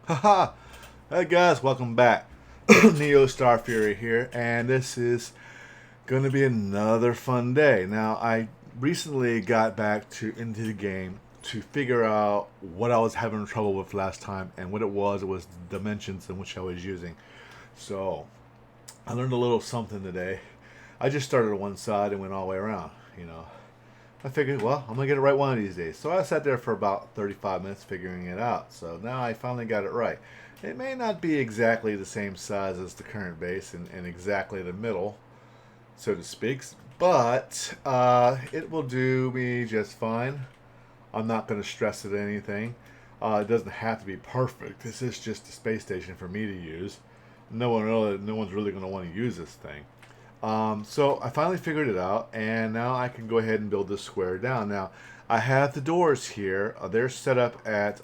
Haha! Hey guys, welcome back. Neo Star Fury here, and this is going to be another fun day. Now, I recently got back to into the game to figure out what I was having trouble with last time, and what it was the dimensions in which I was using. So, I learned a little something today. I just started on one side and went all the way around. I figured, well, I'm gonna get it right one of these days. So I sat there for about 35 minutes figuring it out. So now I finally got it right. It may not be exactly the same size as the current base and exactly the middle, so to speak, but it will do me just fine. I'm not going to stress it or anything. It doesn't have to be perfect. This is just a space station for me to use. No one's really going to want to use this thing. So I finally figured it out, and now I can go ahead and build this square down. Now I have the doors here. They're set up at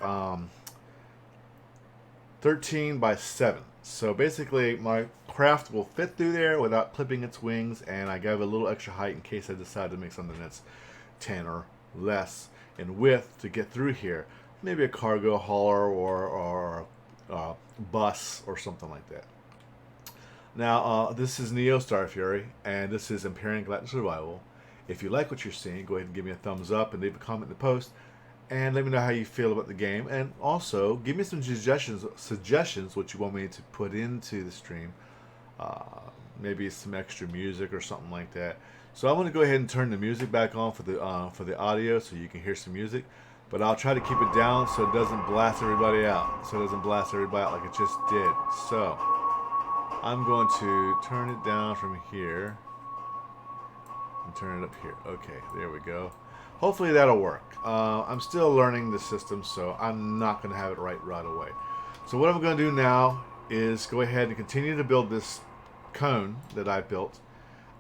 13 by 7. So basically, my craft will fit through there without clipping its wings, and I gave it a little extra height in case I decide to make something that's 10 or less in width to get through here. Maybe a cargo hauler or a bus or something like that. Now, this is Neo Star Fury, and this is Empyrean Galactic Survival. If you like what you're seeing, go ahead and give me a thumbs up and leave a comment in the post, and let me know how you feel about the game. And also, give me some suggestions what you want me to put into the stream. Uh, Maybe some extra music or something like that. So I'm going to go ahead and turn the music back on for the audio, so you can hear some music. But I'll try to keep it down so it doesn't blast everybody out. So it doesn't blast everybody out like it just did. So I'm going to turn it down from here and turn it up here. Okay, there we go. Hopefully that'll work. I'm still learning the system, so I'm not going to have it right away. So what I'm going to do now is go ahead and continue to build this cone that I built.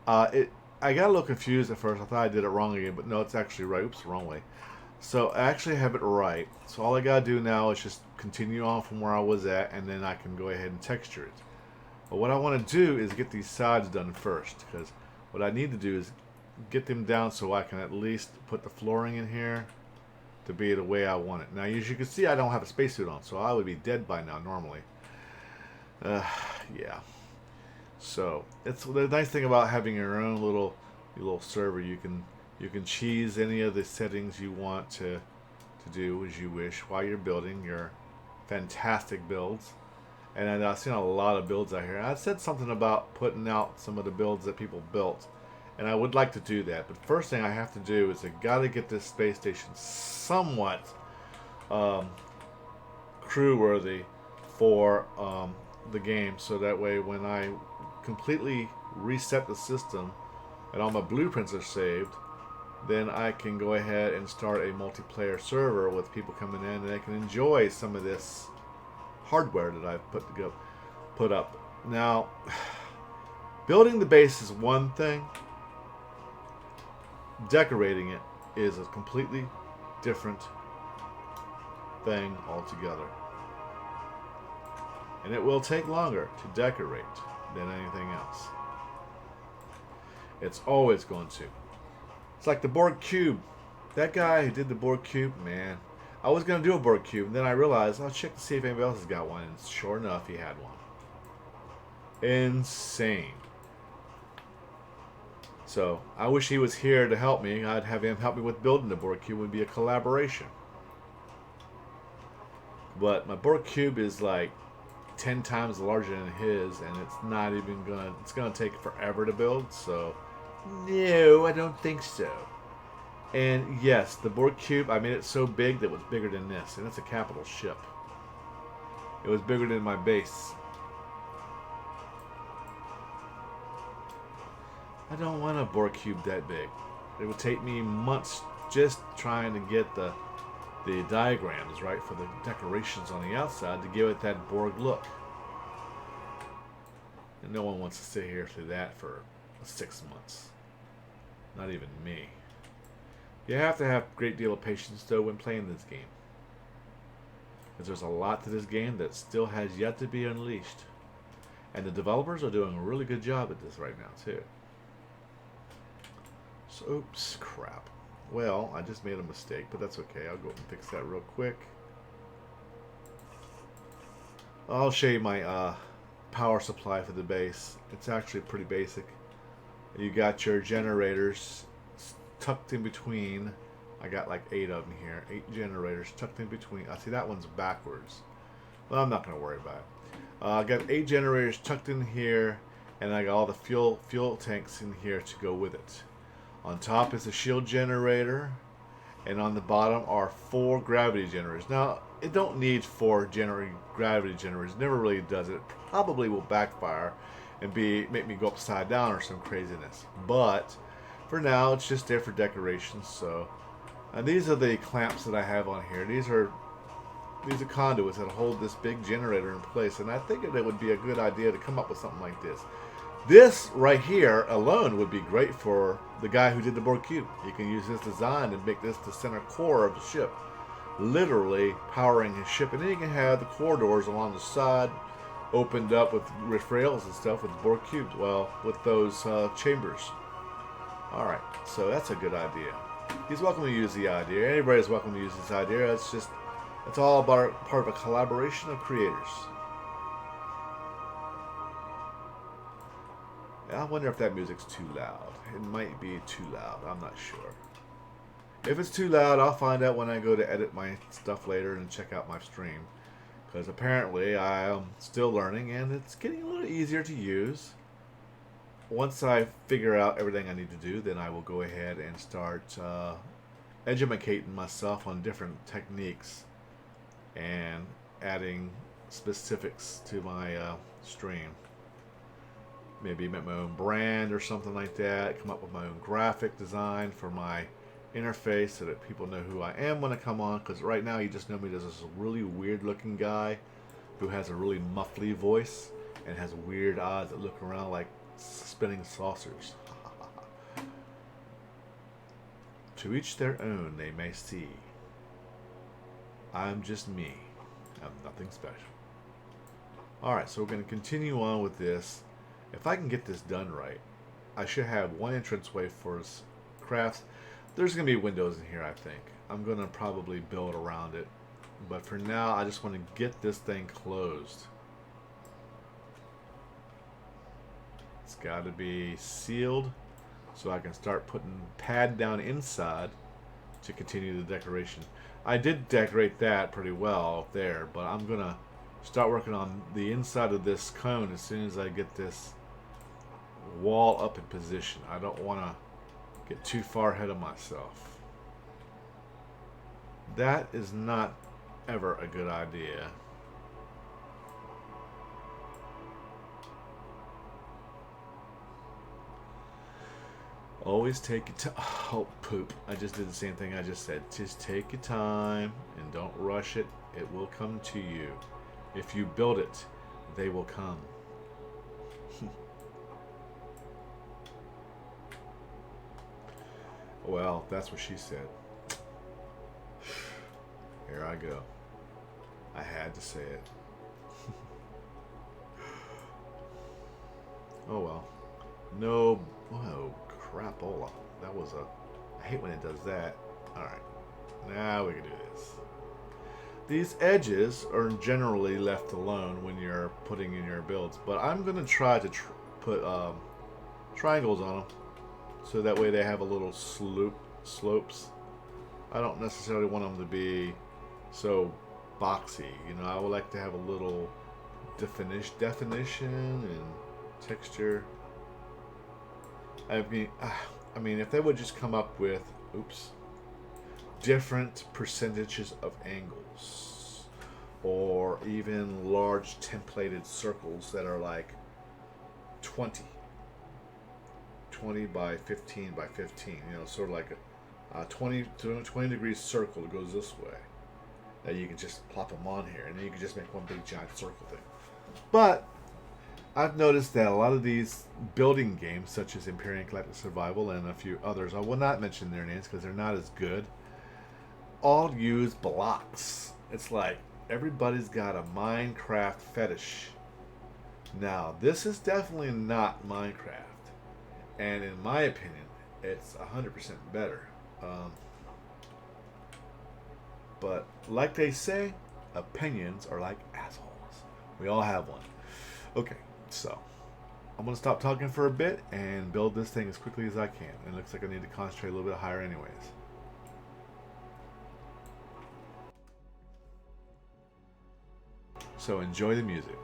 I got a little confused at first. I thought I did it wrong again, but no, it's actually right. Oops, wrong way. So I actually have it right. So all I got to do now is just continue on from where I was at, and then I can go ahead and texture it. But what I want to do is get these sides done first, because what I need to do is get them down so I can at least put the flooring in here to be the way I want it. Now, as you can see, I don't have a spacesuit on, so I would be dead by now normally. Yeah. So it's the nice thing about having your little server. You can cheese any of the settings you want to do as you wish while you're building your fantastic builds. And I've seen a lot of builds out here. I said something about putting out some of the builds that people built, and I would like to do that. But first thing I have to do is I got to get this space station somewhat um, crew worthy for the game, so that way when I completely reset the system and all my blueprints are saved, then I can go ahead and start a multiplayer server with people coming in, and they can enjoy some of this hardware that I've put up. Now, building the base is one thing. Decorating it is a completely different thing altogether. And it will take longer to decorate than anything else. It's always going to. It's like the Borg Cube. That guy who did the Borg Cube, man. I was going to do a Borg Cube, and then I realized I'll check to see if anybody else has got one. And sure enough, he had one. Insane. So I wish he was here to help me. I'd have him help me with building the Borg Cube. It would be a collaboration. But my Borg Cube is like 10 times larger than his, and it's not even gonna. It's gonna take forever to build. So no, I don't think so. And yes, the Borg Cube, I made it so big that it was bigger than this, and it's a capital ship. It was bigger than my base. I don't want a Borg Cube that big. It would take me months just trying to get the diagrams right for the decorations on the outside to give it that Borg look. And no one wants to sit here through that for 6 months. Not even me. You have to have a great deal of patience, though, when playing this game. Because there's a lot to this game that still has yet to be unleashed. And the developers are doing a really good job at this right now, too. So, oops, crap. Well, I just made a mistake, but that's okay. I'll go and fix that real quick. I'll show you my power supply for the base. It's actually pretty basic. You got your generators tucked in between. I got like 8 of them here. 8 generators tucked in between. I see that one's backwards. Well, I'm not going to worry about it. I got 8 generators tucked in here, and I got all the fuel tanks in here to go with it. On top is a shield generator, and on the bottom are 4 gravity generators. Now, it don't need 4 gravity generators. It never really does it. It probably will backfire and make me go upside down or some craziness. But for now, it's just there for decoration. So, and these are the clamps that I have on here. These are conduits that hold this big generator in place, and I think that it would be a good idea to come up with something like this. This right here alone would be great for the guy who did the Borg cube. He can use this design and make this the center core of the ship, literally powering his ship. And then you can have the corridors along the side opened up with rails and stuff with the Borg cubes. Well, with those chambers. All right, so that's a good idea. He's welcome to use the idea. Anybody's welcome to use this idea. It's all about part of a collaboration of creators. I wonder if that music's too loud. It might be too loud. I'm not sure. If it's too loud, I'll find out when I go to edit my stuff later and check out my stream. Because apparently I am still learning, and it's getting a little easier to use. Once I figure out everything I need to do, then I will go ahead and start educating myself on different techniques and adding specifics to my stream. Maybe make my own brand or something like that. Come up with my own graphic design for my interface so that people know who I am when I come on. Because right now you just know me as this really weird looking guy who has a really muffly voice and has weird eyes that look around like spinning saucers. To each their own, they may see. I'm just me. I'm nothing special. Alright, so we're going to continue on with this. If I can get this done right, I should have one entranceway for crafts. There's going to be windows in here, I think. I'm going to probably build around it. But for now, I just want to get this thing closed. It's got to be sealed so I can start putting pad down inside to continue the decoration. I did decorate that pretty well up there, but I'm going to start working on the inside of this cone as soon as I get this wall up in position. I don't want to get too far ahead of myself. That is not ever a good idea. Always take your time. Oh, poop. I just did the same thing I just said. Just take your time and don't rush it. It will come to you. If you build it, they will come. Well, that's what she said. Here I go. I had to say it. Oh well. No. Oh, crapola. That was a... I hate when it does that. Alright. Now we can do this. These edges are generally left alone when you're putting in your builds, but I'm going to try to put triangles on them so that way they have a little slopes. I don't necessarily want them to be so boxy. You know, I would like to have a little definition and texture. I mean, if they would just come up with, different percentages of angles, or even large templated circles that are like 20 by 15 by 15, you know, sort of like a 20 degrees circle that goes this way, that you can just plop them on here, and then you can just make one big giant circle thing. But I've noticed that a lot of these building games, such as Empyrion Galactic Survival and a few others, I will not mention their names because they're not as good, all use blocks. It's like everybody's got a Minecraft fetish. Now, this is definitely not Minecraft. And in my opinion, it's 100% better. But like they say, opinions are like assholes. We all have one. Okay, so I'm gonna stop talking for a bit and build this thing as quickly as I can. It looks like I need to concentrate a little bit higher anyways. So enjoy the music.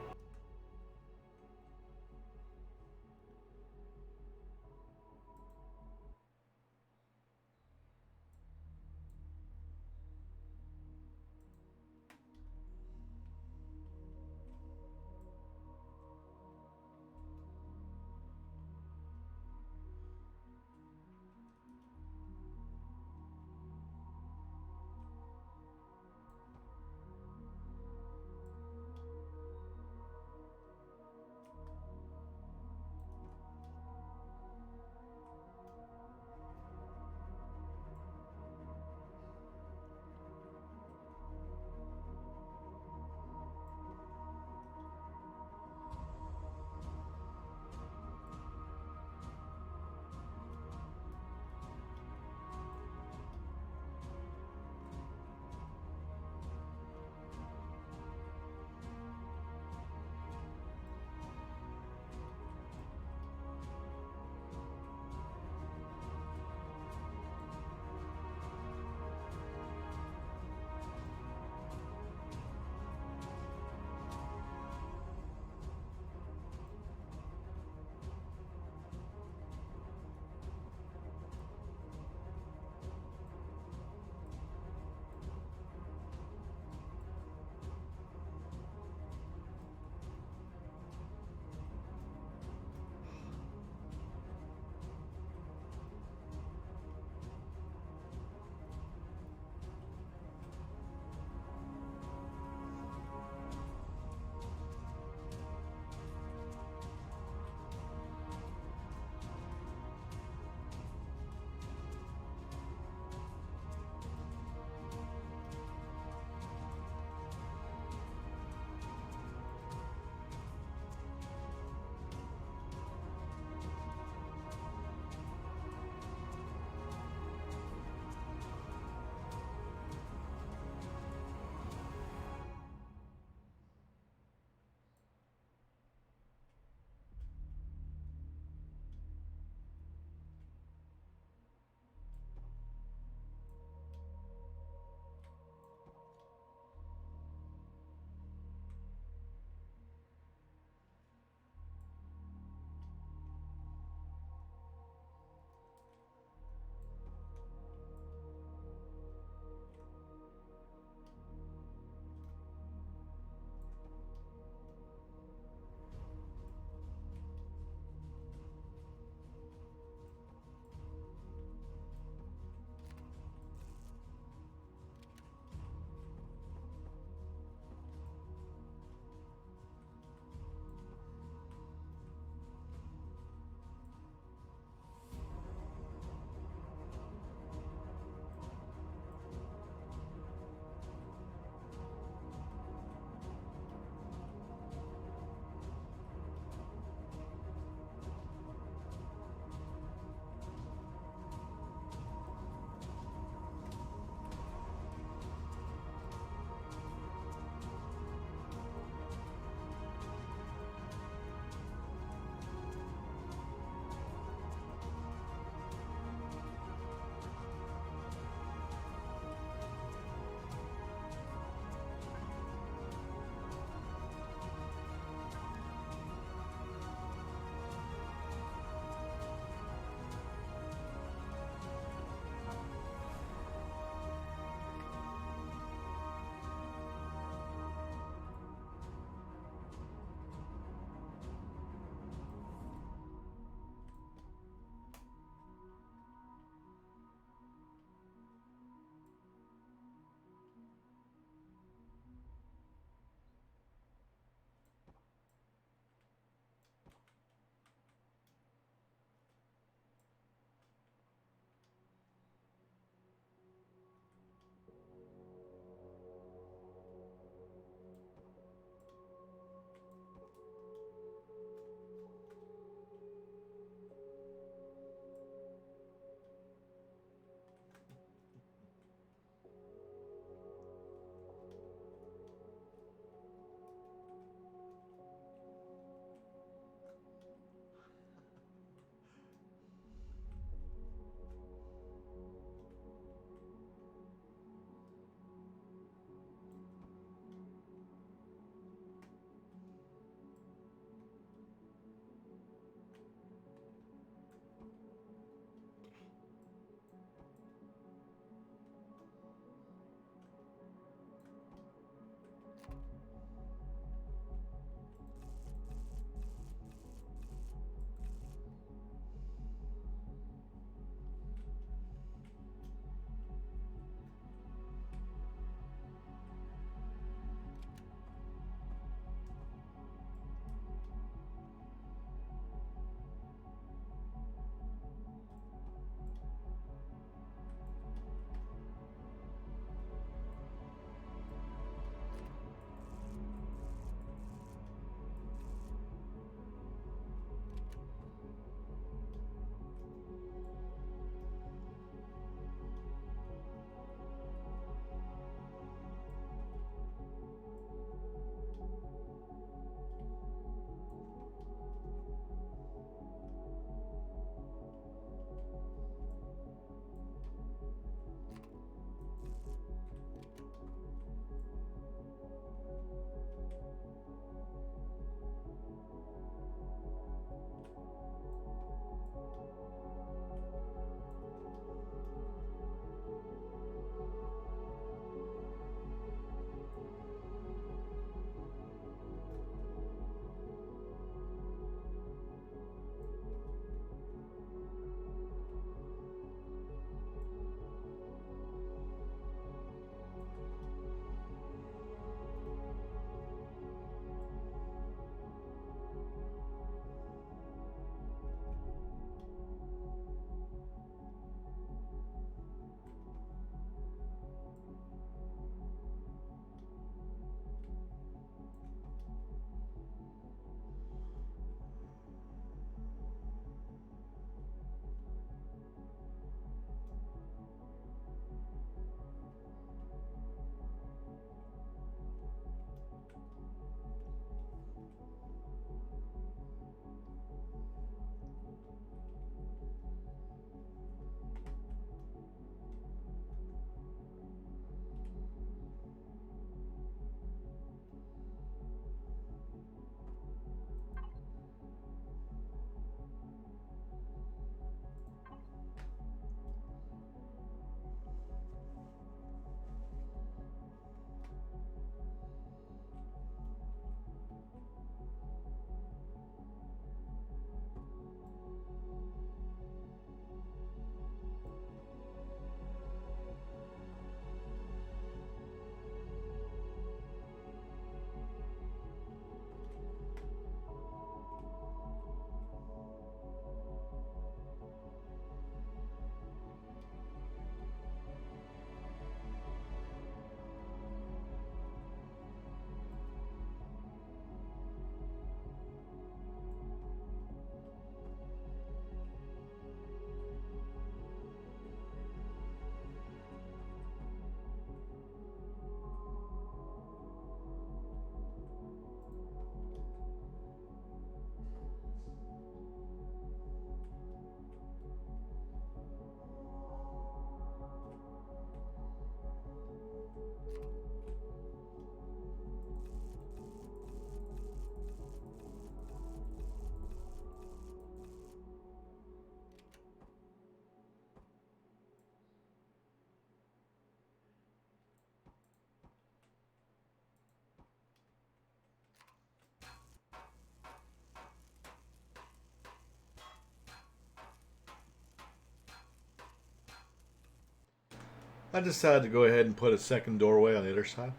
I decided to go ahead and put a second doorway on the other side.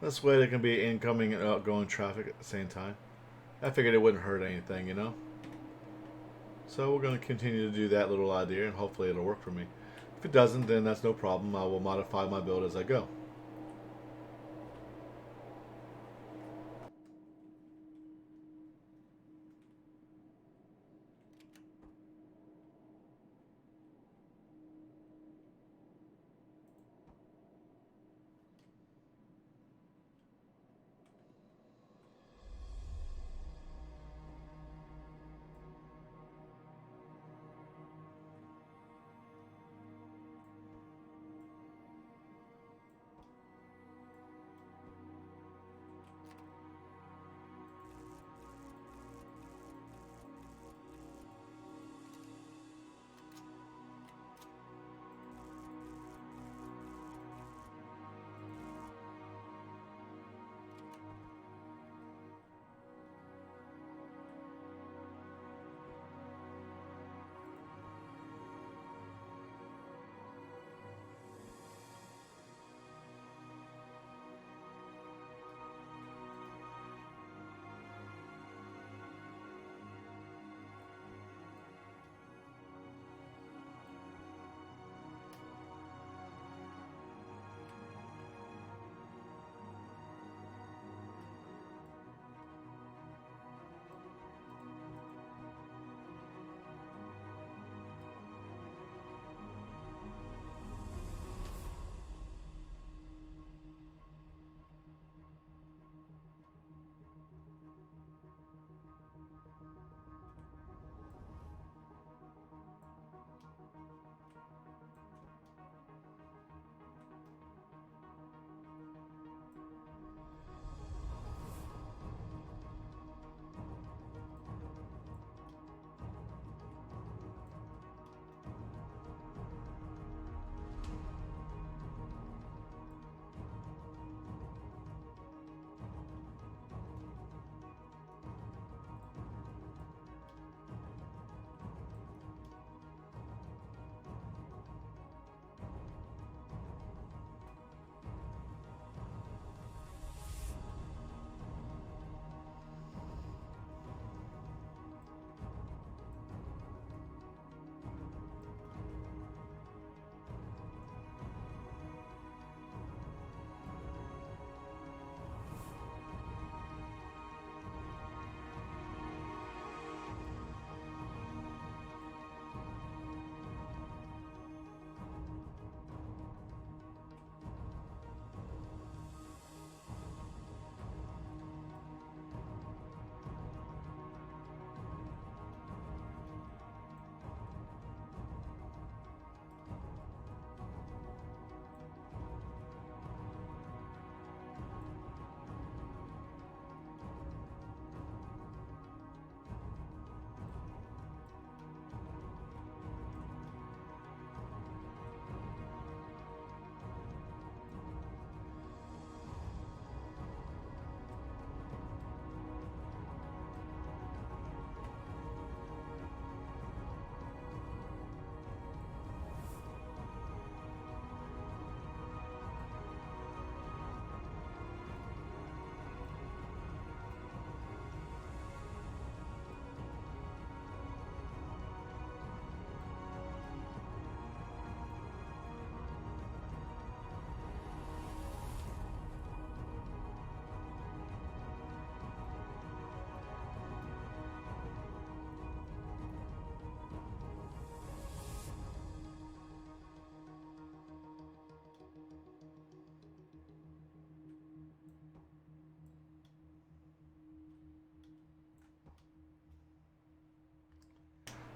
This way there can be incoming and outgoing traffic at the same time. I figured it wouldn't hurt anything, you know? So we're going to continue to do that little idea, and hopefully it'll work for me. If it doesn't, then that's no problem. I will modify my build as I go.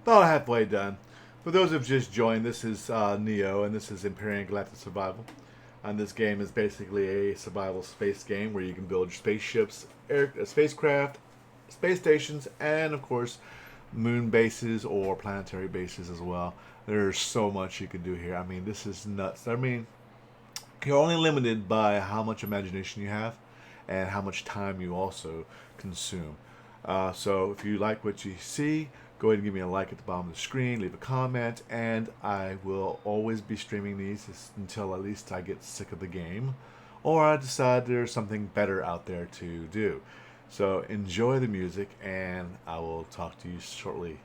About halfway done. For those who've just joined, this is Neo, and this is Empyrean Galactic Survival. And this game is basically a survival space game where you can build spaceships, spacecraft, space stations, and of course, moon bases or planetary bases as well. There's so much you can do here. I mean, this is nuts. I mean, you're only limited by how much imagination you have and how much time you also consume. So if you like what you see, Go ahead and give me a like at the bottom of the screen, leave a comment, and I will always be streaming these until at least I get sick of the game or I decide there's something better out there to do. So enjoy the music, and I will talk to you shortly.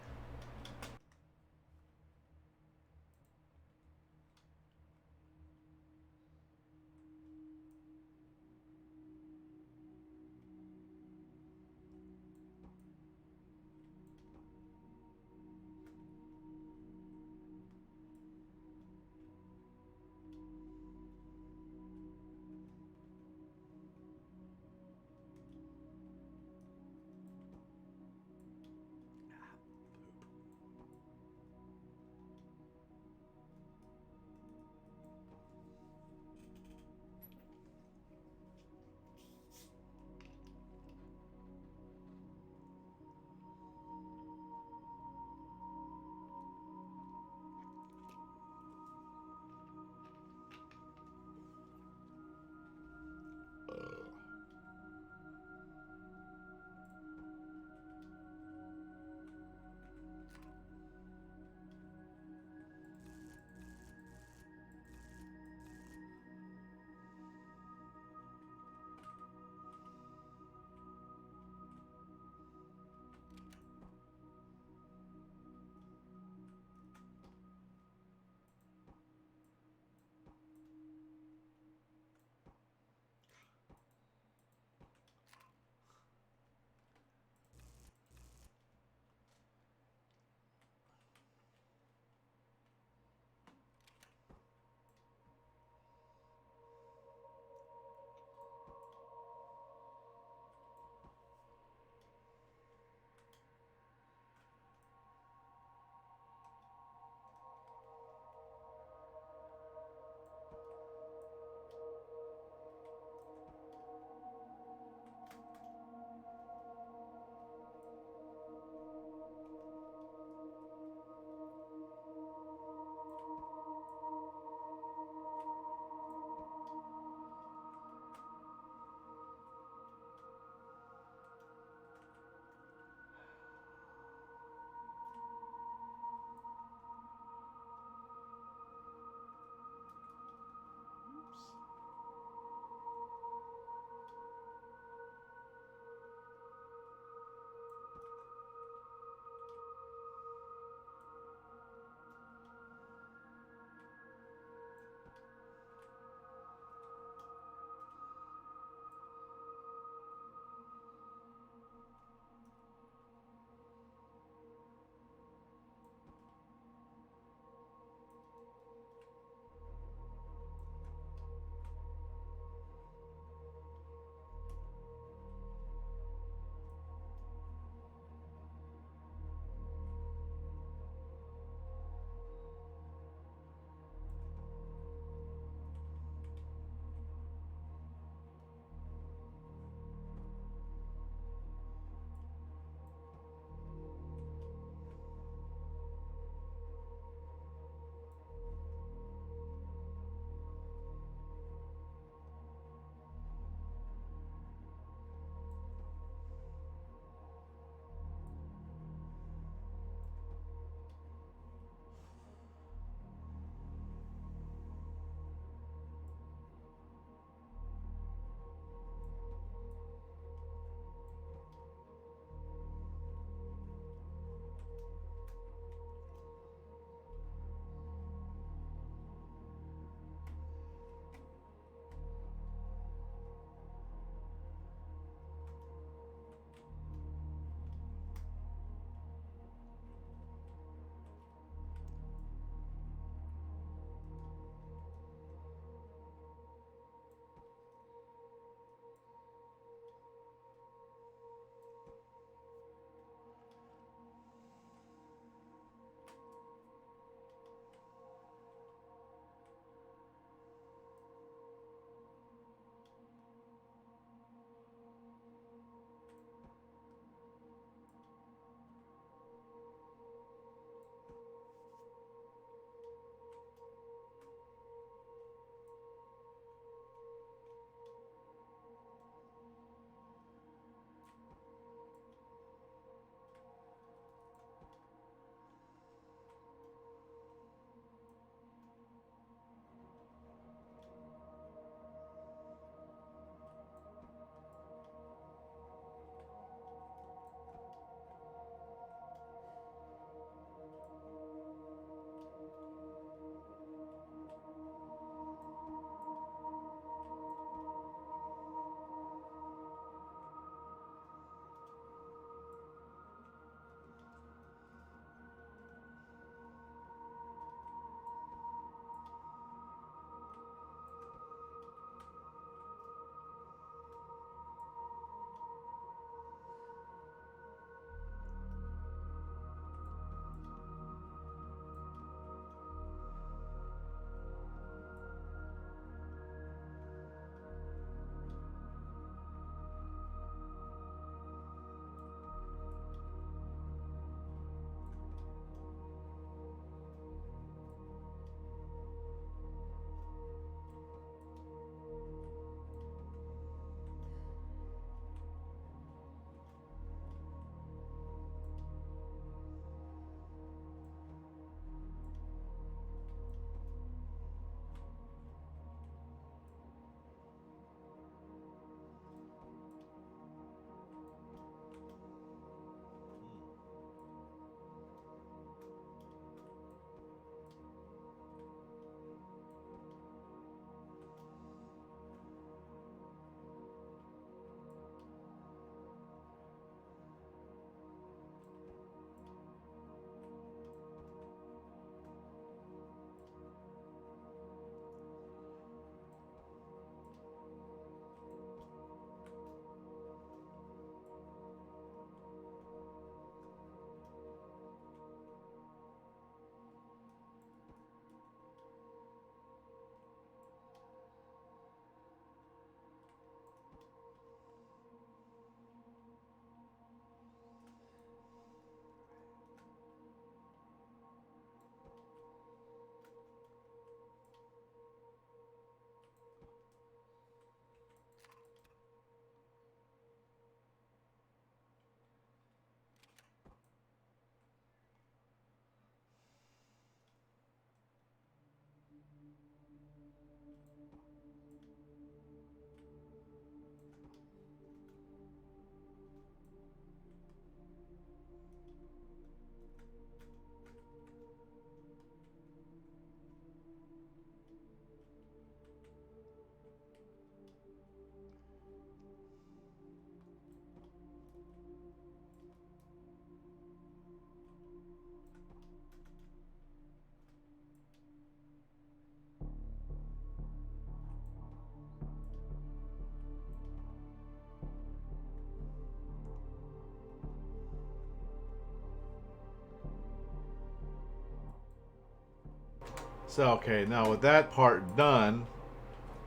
So okay, now with that part done,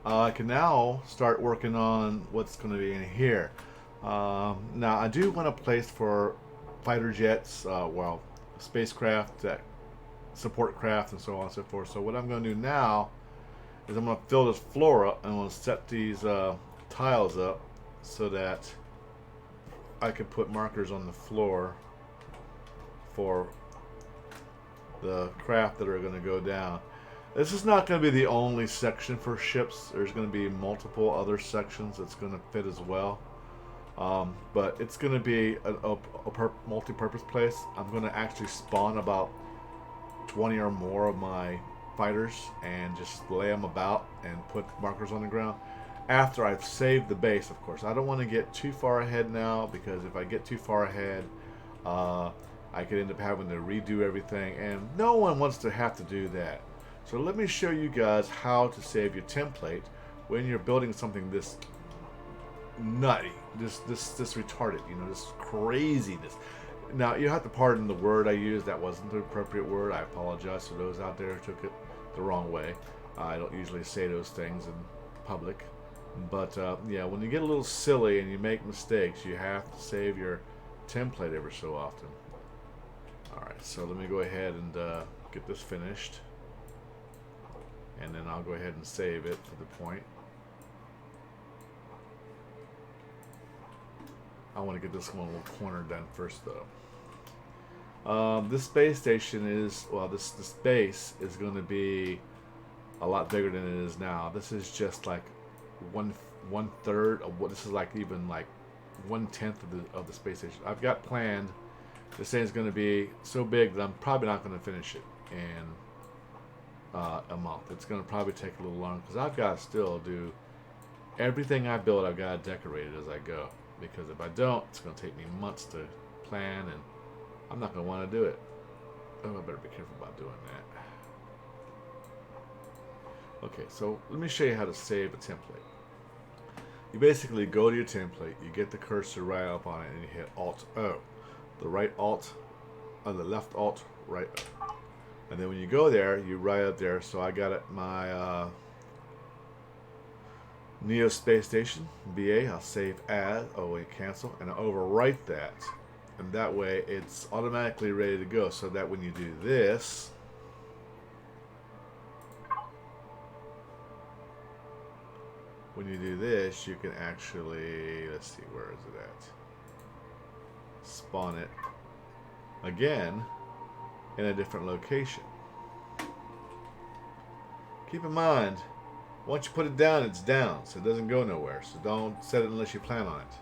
I can now start working on what's going to be in here. Now I do want a place for fighter jets, well, spacecraft that support craft and so on and so forth. So what I'm going to do now is I'm going to fill this floor up and I'm going to set these tiles up so that I can put markers on the floor for the craft that are going to go down. This is not going to be the only section for ships. There's going to be multiple other sections that's going to fit as well. But it's going to be a multi-purpose place. I'm going to actually spawn about 20 or more of my fighters and just lay them about and put markers on the ground after I've saved the base, of course. I don't want to get too far ahead now, because if I get too far ahead, I could end up having to redo everything, and no one wants to have to do that. So let me show you guys how to save your template when you're building something this nutty, this retarded, you know, this craziness. Now, you have to pardon the word I used. That wasn't the appropriate word. I apologize to those out there who took it the wrong way. I don't usually say those things in public. But, yeah, when you get a little silly and you make mistakes, you have to save your template every so often. Alright, so let me go ahead and get this finished. And then I'll go ahead and save it to the point. I want to get this one little corner done first, though. This space station is, well, this base is going to be a lot bigger than it is now. This is just like one third of what, this is like even like 1/10 of the space station. I've got planned. This thing is going to be so big that I'm probably not going to finish it in a month. It's going to probably take a little longer because I've got to still do everything I build. I've got to decorate it as I go, because if I don't, it's going to take me months to plan, and I'm not going to want to do it. Oh, I better be careful about doing that. Okay, so let me show you how to save a template. You basically go to your template, you get the cursor right up on it, and you hit Alt-O. The right Alt, or the left Alt, right O. And then when you go there, you write up there. So I got it, my Neo Space Station, BA. I'll save as, oh wait, cancel, and I'll overwrite that. And that way it's automatically ready to go, so that when you do this, you can actually, let's see, where is it at? Spawn it again in a different location. Keep in mind, once you put it down, it's down, so it doesn't go nowhere. So don't set it unless you plan on it.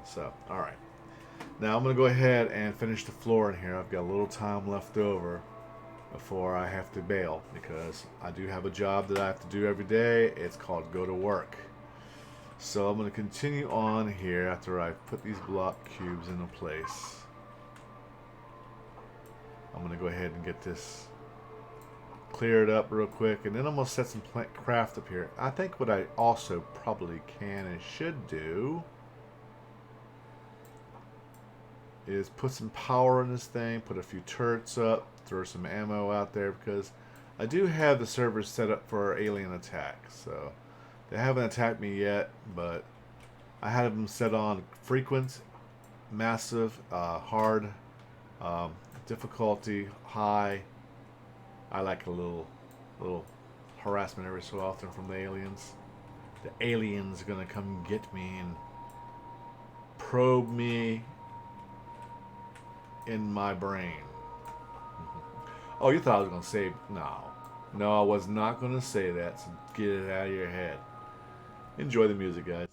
So, alright. Now I'm going to go ahead and finish the floor in here. I've got a little time left over before I have to bail, because I do have a job that I have to do every day. It's called go to work. So I'm going to continue on here after I put these block cubes into place. I'm going to go ahead and get this cleared up real quick, and then I'm going to set some plant craft up here. I think what I also probably can and should do is put some power in this thing, put a few turrets up, throw some ammo out there, because I do have the servers set up for alien attack. So they haven't attacked me yet, but I had them set on frequent, massive, hard, difficulty, high. I like a little harassment every so often from the aliens. The aliens are gonna come get me and probe me in my brain. Oh, you thought I was gonna say no, I was not gonna say that, so get it out of your head. Enjoy the music, guys.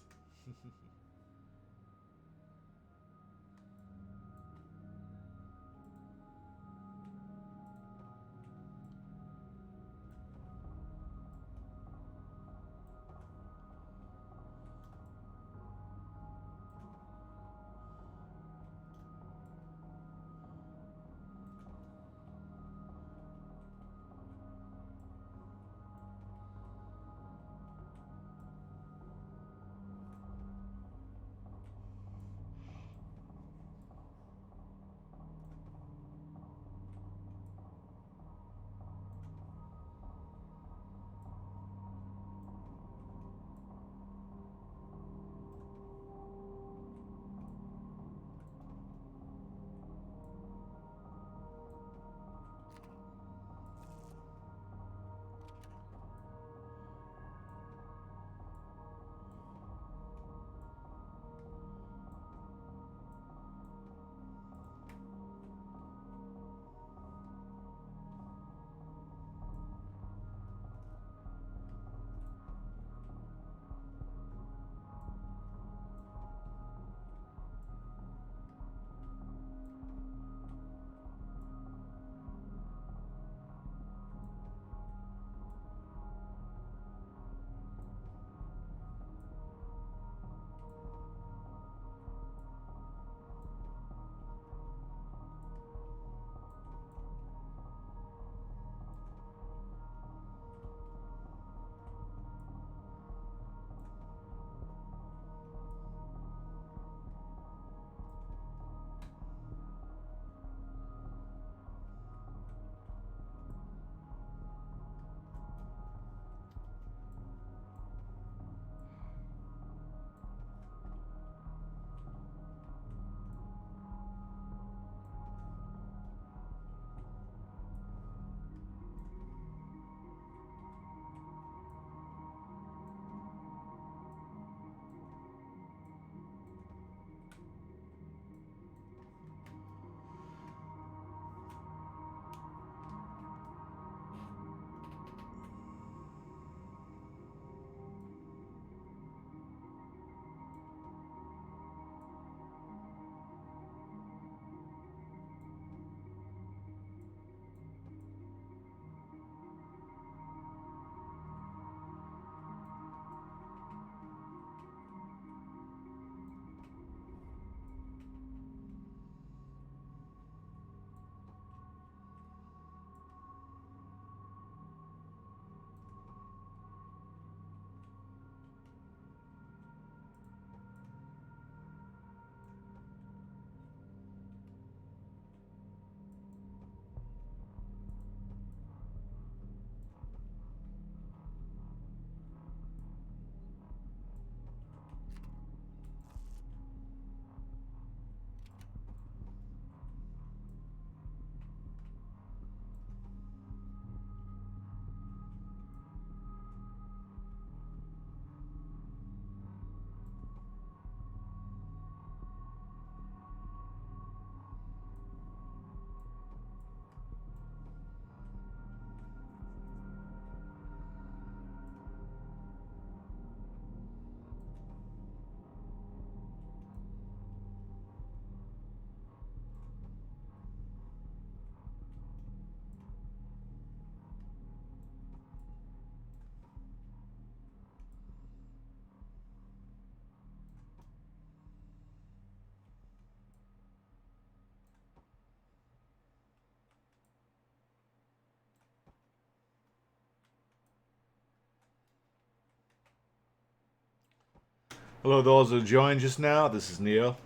Hello, those who joined just now. This is Neo,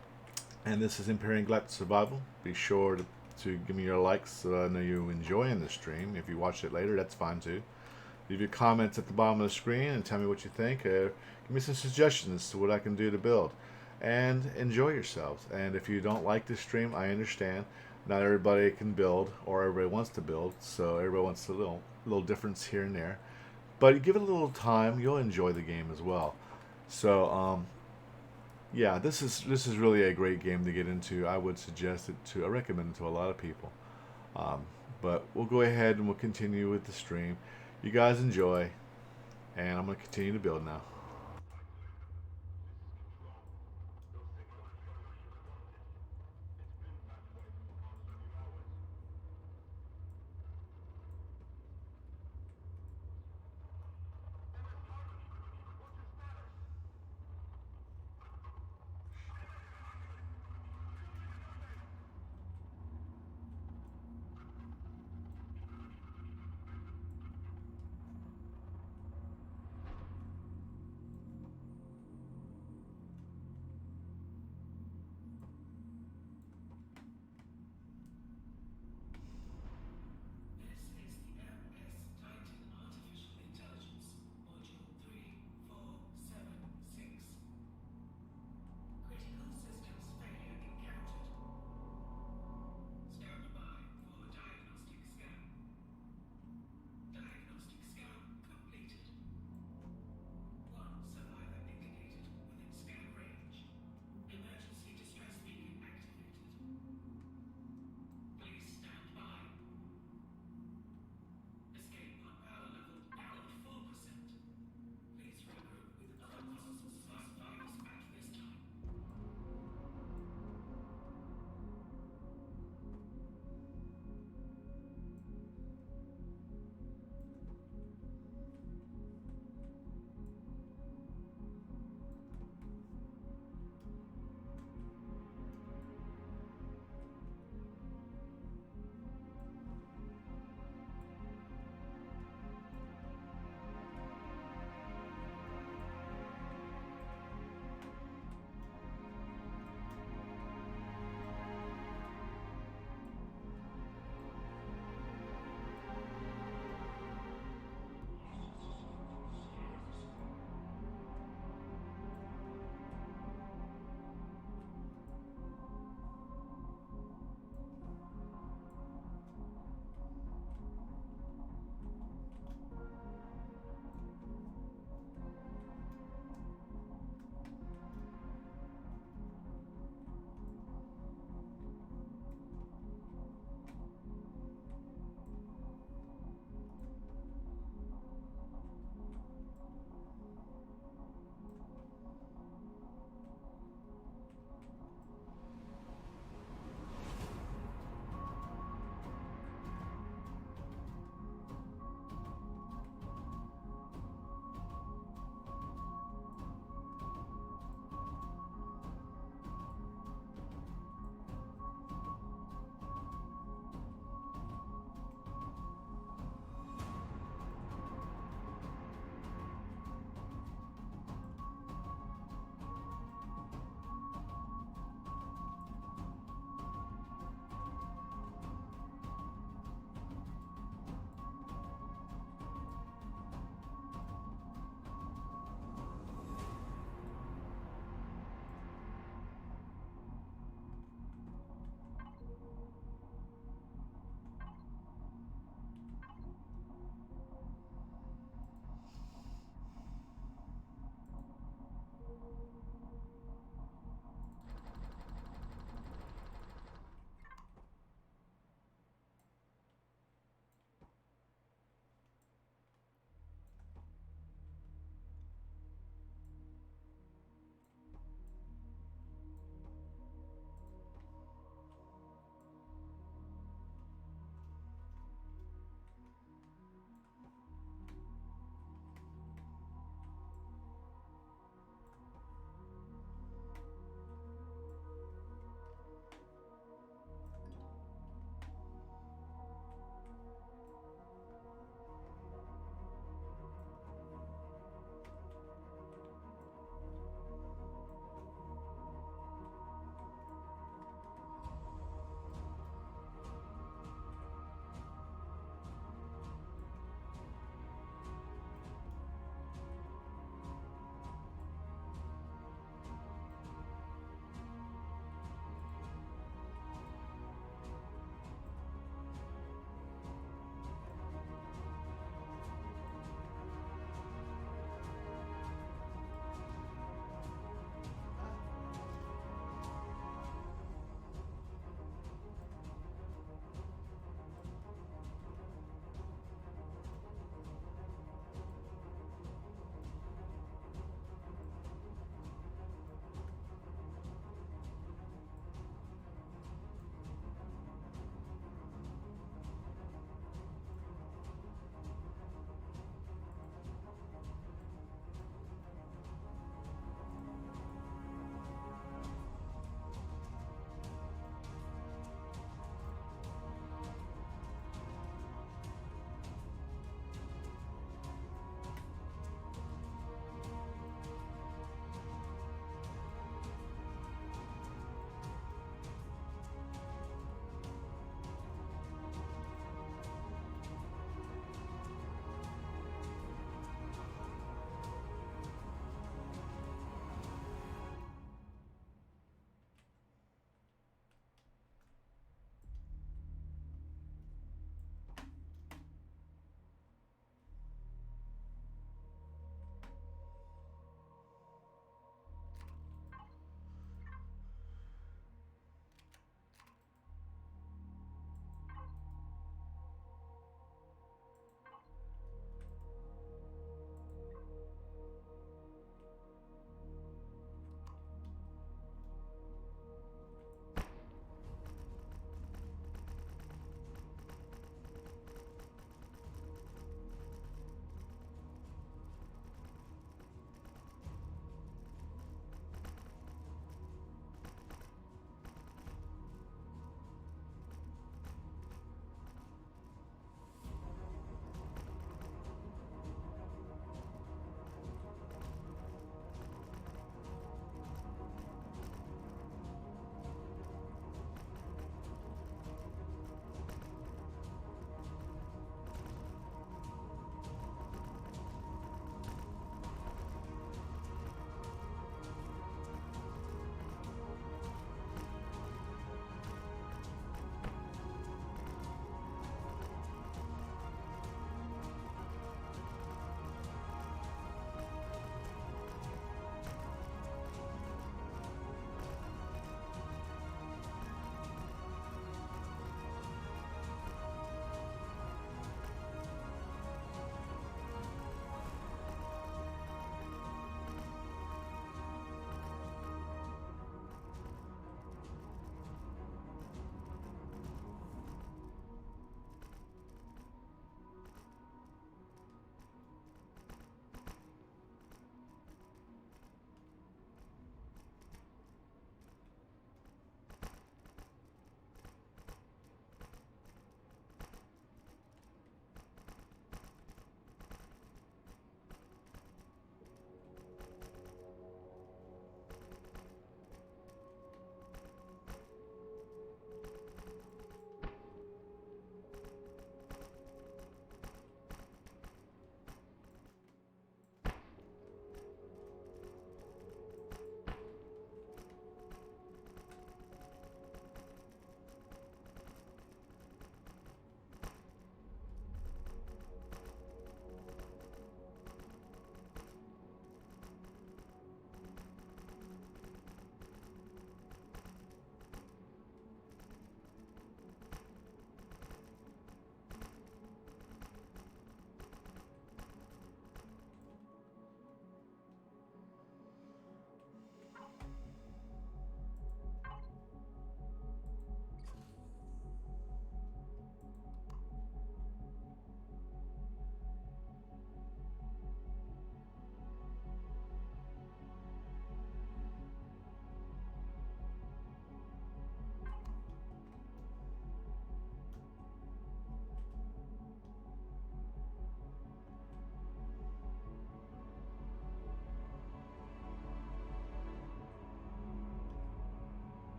and this is Empyrean Galactic Survival. Be sure to give me your likes so I know you're enjoying the stream. If you watch it later, that's fine too. Leave your comments at the bottom of the screen and tell me what you think. Give me some suggestions to what I can do to build. And enjoy yourselves. And if you don't like this stream, I understand. Not everybody can build, or everybody wants to build, so everybody wants a little difference here and there. But give it a little time, you'll enjoy the game as well. So, yeah, this is really a great game to get into. I would suggest it to. I recommend it to a lot of people. Um, but we'll go ahead and we'll continue with the stream. You guys enjoy, and I'm gonna continue to build now.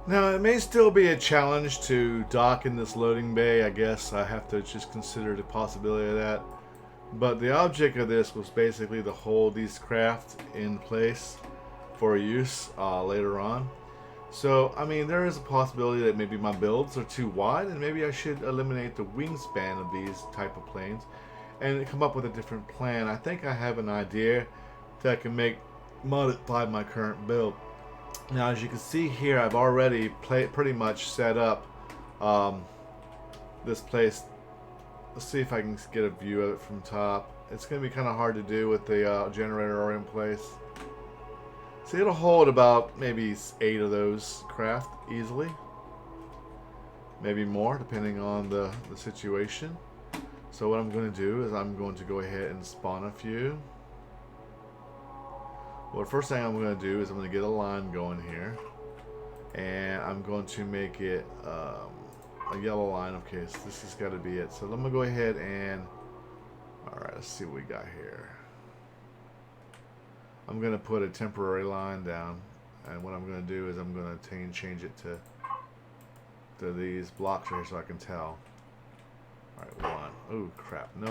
Now, it may still be a challenge to dock in this loading bay. I guess I have to just consider the possibility of that. But the object of this was basically to hold these craft in place for use later on. So, I mean, there is a possibility that maybe my builds are too wide, and maybe I should eliminate the wingspan of these type of planes and come up with a different plan. I think I have an idea that I can make modify my current build. Now, as you can see here, I've already pretty much set up this place. Let's see if I can get a view of it from top. It's going to be kind of hard to do with the generator already in place. So it'll hold about maybe 8 of those craft easily. Maybe more, depending on the situation. So what I'm going to do is I'm going to go ahead and spawn a few. Well, the first thing I'm going to do is I'm going to get a line going here. And I'm going to make it a yellow line. Okay, so this has got to be it. So I'm going to go ahead and... Alright, let's see what we got here. I'm going to put a temporary line down. And what I'm going to do is I'm going to change it to these blocks right here so I can tell. Alright, 1. Oh, crap. No.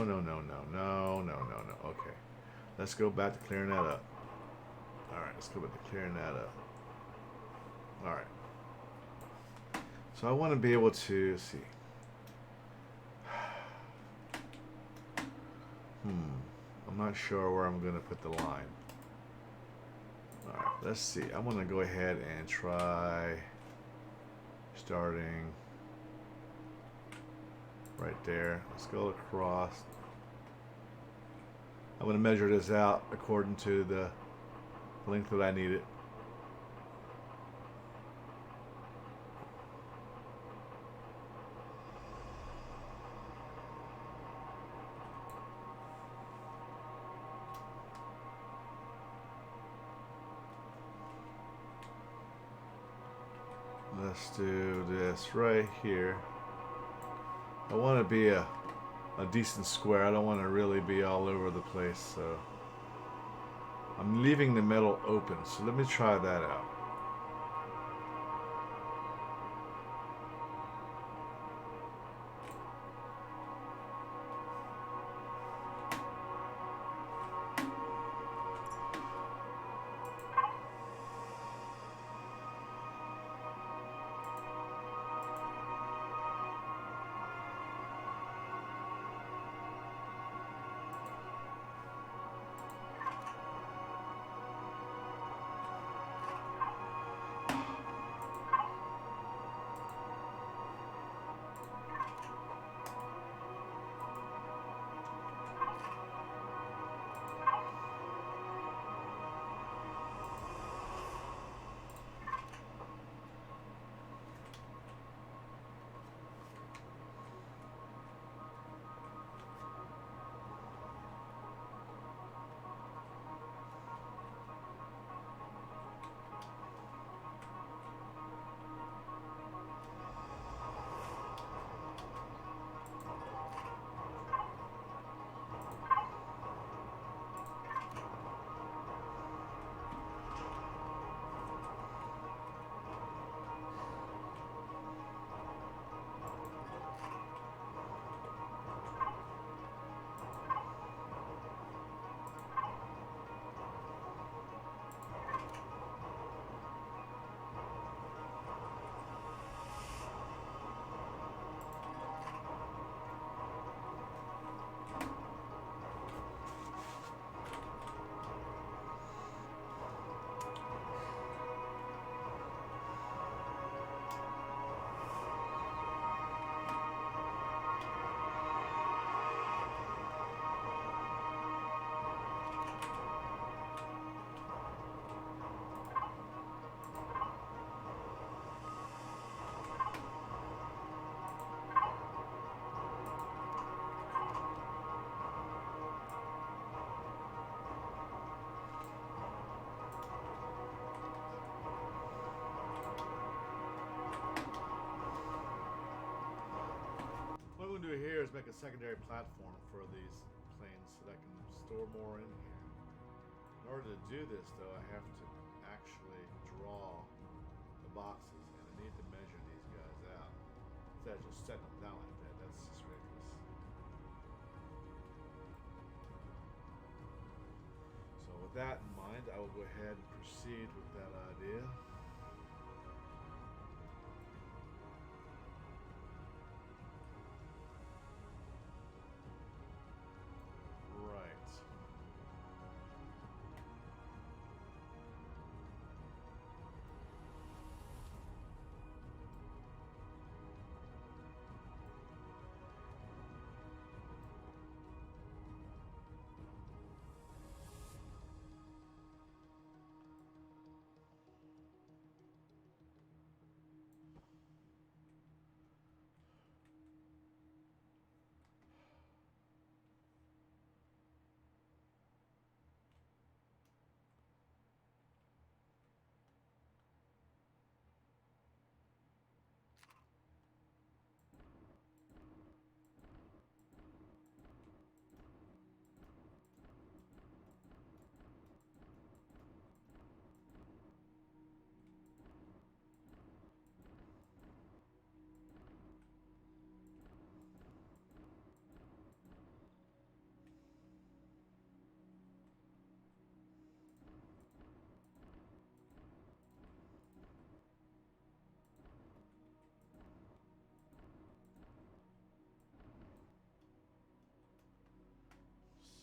Okay. Let's go back to clearing that up. Alright, let's go back to clearing that up. Alright. So I want to be able to see. I'm not sure where I'm going to put the line. Alright, let's see. I want to go ahead and try starting right there. Let's go across. I'm going to measure this out according to the length that I need it. Let's do this right here. I want to be a decent square. I don't want to really be all over the place, so I'm leaving the middle open. So let me try that out. What I'm going to do here is make a secondary platform for these planes so that I can store more in here. In order to do this, though, I have to actually draw the boxes, and setting them down like that. That's just ridiculous. So with that in mind, I will go ahead and proceed with that idea. Right.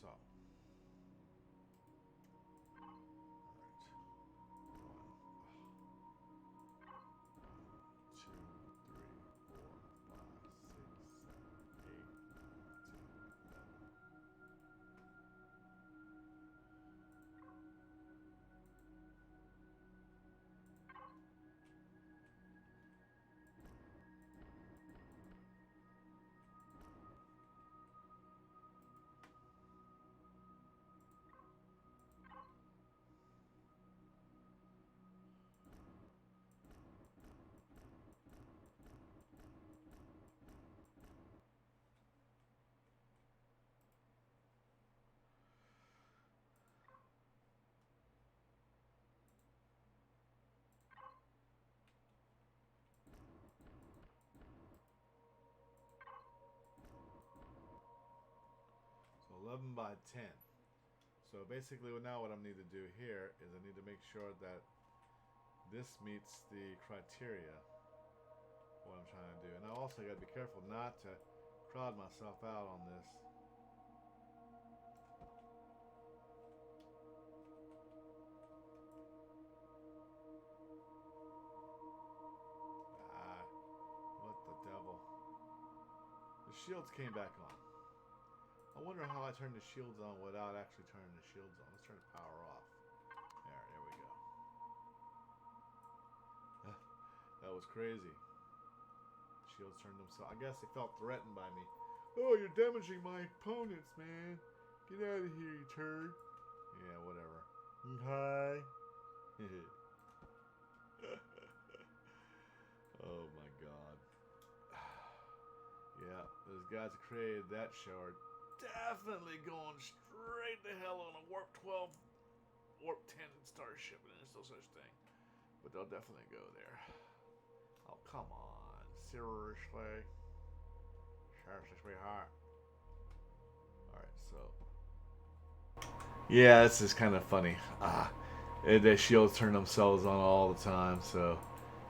So. Two, three, four, five, six, 7, 8, 9, 10, 11. So 11 by 10. So basically now what I need to do here is I need to make sure that this meets the criteria what I'm trying to do. And I also got to be careful not to crowd myself out on this. Ah, what the devil. The shields came back on. I wonder how I turn the shields on without actually turning the shields on. Let's turn the power off. There we go. That was crazy. Shields turned themselves. I guess they felt threatened by me. Oh, you're damaging my opponents, man. Get out of here, you turd. Yeah, whatever. Hi. Oh my god. Yeah, those guys who created that show are definitely going straight to hell on a Warp 12, Warp 10 starship, and there's no such thing. But they'll definitely go there. Oh, come on. Seriously? Seriously, sweetheart. Alright, so. Yeah, this is kind of funny. The shields turn themselves on all the time, so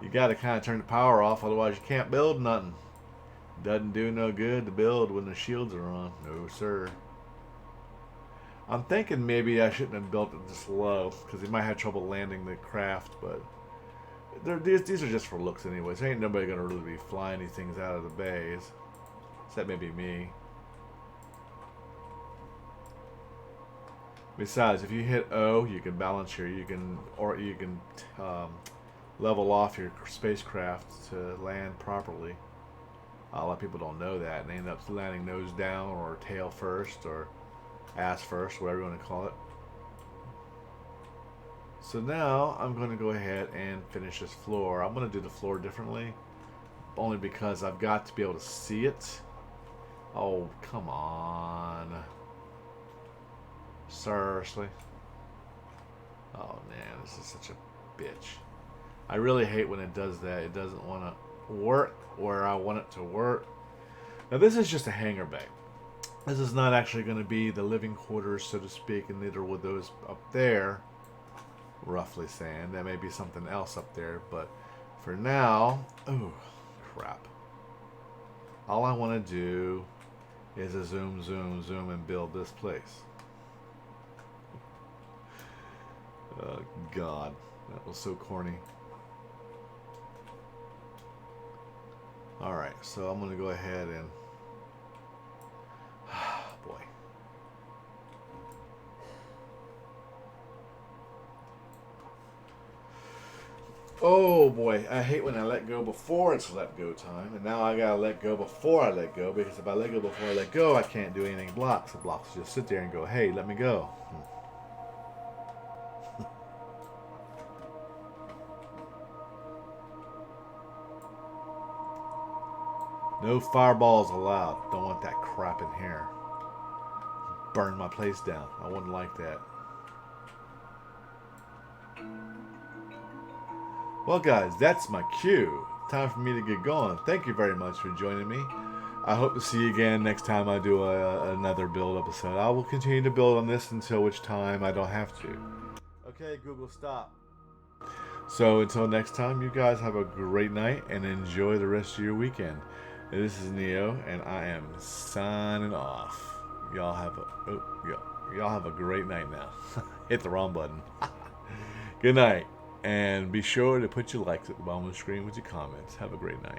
you gotta kind of turn the power off, otherwise you can't build nothing. Doesn't do no good to build when the shields are on. No, sir. I'm thinking maybe I shouldn't have built it this low, because he might have trouble landing the craft, but these are just for looks anyways. Ain't nobody going to really be flying these things out of the bays. Except maybe me. Besides, if you hit O, you can balance here. You can level off your spacecraft to land properly. A lot of people don't know that, and they end up landing nose down or tail first or ass first, whatever you want to call it. So now I'm going to go ahead and finish this floor. I'm going to do the floor differently, only because I've got to be able to see it. Oh, come on. Seriously? Oh man, this is such a bitch. I really hate when it does that. It doesn't want to work where I want it to work. Now this is just a hangar bay. This is not actually going to be the living quarters, so to speak, and neither will those up there. Roughly saying, there may be something else up there, but for now, oh crap. All I want to do is a zoom, zoom, zoom, and build this place. Oh God, that was so corny. Alright, so I'm going to go ahead and... boy. Oh boy, I hate when I let go before it's let go time. And now I gotta let go before I let go, because if I let go before I let go, I can't do anything blocks. The blocks just sit there and go, hey, let me go. No fireballs allowed. Don't want that crap in here. Burn my place down. I wouldn't like that. Well, guys, that's my cue. Time for me to get going. Thank you very much for joining me. I hope to see you again next time I do another build episode. I will continue to build on this until which time I don't have to. Okay, Google, stop. So until next time, you guys have a great night and enjoy the rest of your weekend. This is Neo, and I am signing off. Y'all have a great night now. Hit the wrong button. Good night, and be sure to put your likes at the bottom of the screen with your comments. Have a great night.